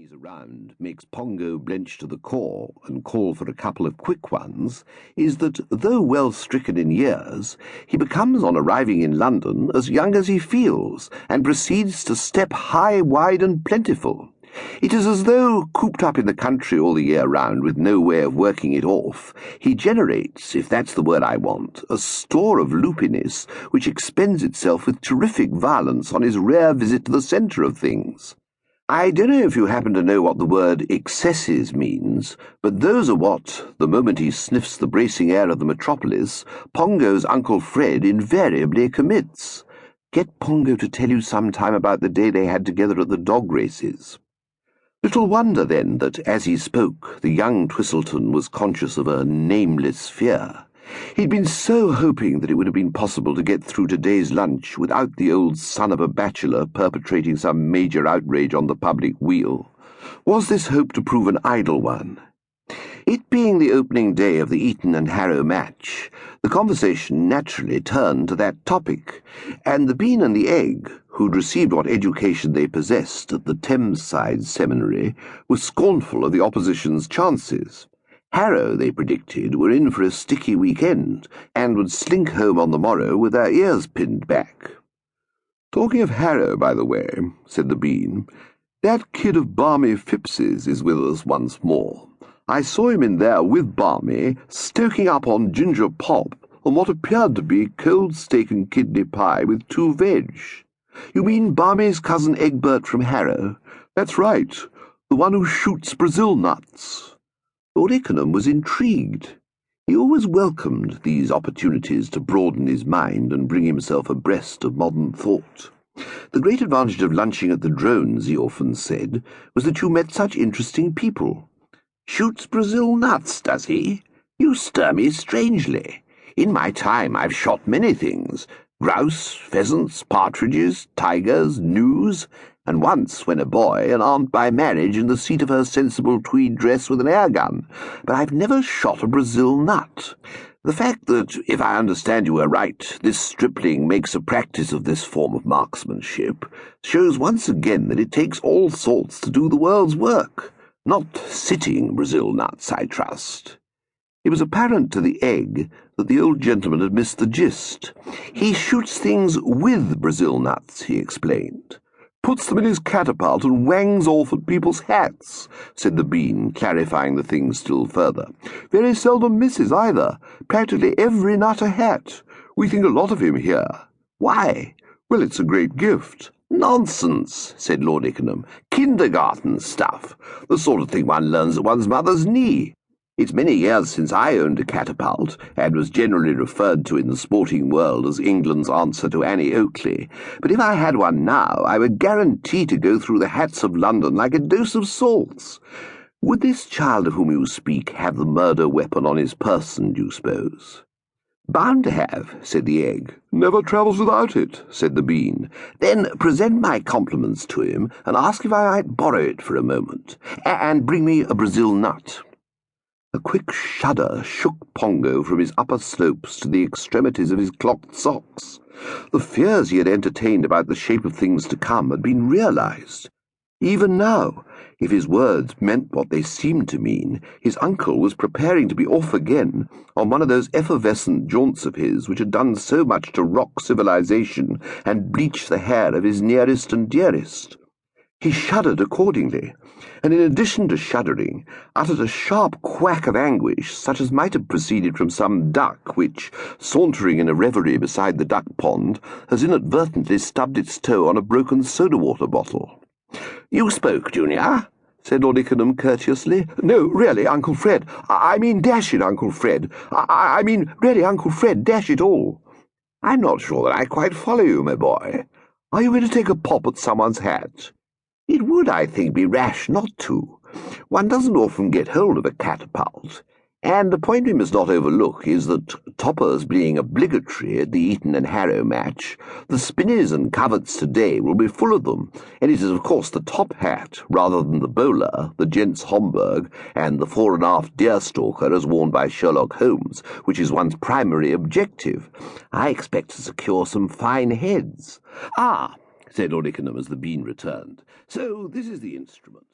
he's around, makes Pongo blench to the core and call for a couple of quick ones, is that, though well stricken in years, he becomes, on arriving in London, as young as he feels, and proceeds to step high, wide, and plentiful. It is as though, cooped up in the country all the year round with no way of working it off, he generates, if that's the word I want, a store of loopiness which expends itself with terrific violence on his rare visit to the centre of things. I don't know if you happen to know what the word excesses means, but those are what, the moment he sniffs the bracing air of the metropolis, Pongo's Uncle Fred invariably commits. Get Pongo to tell you some time about the day they had together at the dog races. Little wonder, then, that, as he spoke, the young Twistleton was conscious of a nameless fear. He'd been so hoping that it would have been possible to get through today's lunch without the old son of a bachelor perpetrating some major outrage on the public weal. Was this hope to prove an idle one? It being the opening day of the Eton and Harrow match, the conversation naturally turned to that topic, and the Bean and the Egg, who'd received what education they possessed at the Thameside Seminary, were scornful of the opposition's chances. Harrow, they predicted, were in for a sticky weekend, and would slink home on the morrow with their ears pinned back. "Talking of Harrow, by the way," said the Bean, "that kid of Barmy Phipps's is with us once more. I saw him in there with Barmy, stoking up on ginger pop on what appeared to be cold steak and kidney pie with 2 veg. You mean Barmy's cousin Egbert from Harrow? That's right, the one who shoots Brazil nuts." Lord Ickenham was intrigued. He always welcomed these opportunities to broaden his mind and bring himself abreast of modern thought. The great advantage of lunching at the Drones, he often said, was that you met such interesting people. "Shoots Brazil nuts, does he? You stir me strangely. In my time I've shot many things. Grouse, pheasants, partridges, tigers, gnus, and once, when a boy, an aunt by marriage in the seat of her sensible tweed dress with an air gun, but I've never shot a Brazil nut. The fact that, if I understand you aright, this stripling makes a practice of this form of marksmanship shows once again that it takes all sorts to do the world's work. Not sitting Brazil nuts, I trust." It was apparent to the Egg that the old gentleman had missed the gist. "He shoots things with Brazil nuts," he explained. "Puts them in his catapult and wangs off at people's hats," said the Bean, clarifying the thing still further. "Very seldom misses, either. Practically every nut a hat. We think a lot of him here." "Why?" "Well, it's a great gift." "Nonsense," said Lord Ickenham. "Kindergarten stuff. The sort of thing one learns at one's mother's knee. It's many years since I owned a catapult, and was generally referred to in the sporting world as England's answer to Annie Oakley, but if I had one now, I would guarantee to go through the hats of London like a dose of salts. Would this child of whom you speak have the murder weapon on his person, do you suppose?" "Bound to have," said the Egg. "Never travels without it," said the Bean. "Then present my compliments to him, and ask if I might borrow it for a moment, and bring me a Brazil nut." A quick shudder shook Pongo from his upper slopes to the extremities of his clocked socks. The fears he had entertained about the shape of things to come had been realized. Even now, if his words meant what they seemed to mean, his uncle was preparing to be off again on one of those effervescent jaunts of his which had done so much to rock civilization and bleach the hair of his nearest and dearest. He shuddered accordingly, and in addition to shuddering, uttered a sharp quack of anguish such as might have proceeded from some duck which, sauntering in a reverie beside the duck pond, has inadvertently stubbed its toe on a broken soda-water bottle. "You spoke, Junior?" said Lord Ickenham courteously. "No, really, Uncle Fred. I mean, dash it, Uncle Fred. I mean, really, Uncle Fred, dash it all." "I'm not sure that I quite follow you, my boy. Are you going to take a pop at someone's hat?" "It would, I think, be rash not to. One doesn't often get hold of a catapult. And the point we must not overlook is that, toppers being obligatory at the Eton and Harrow match, the spinneys and coverts today will be full of them, and it is of course the top hat, rather than the bowler, the gent's Homburg, and the 4.5 deerstalker as worn by Sherlock Holmes, which is one's primary objective. I expect to secure some fine heads." "Ah," said Lord Ickenham as the Bean returned. "So this is the instrument."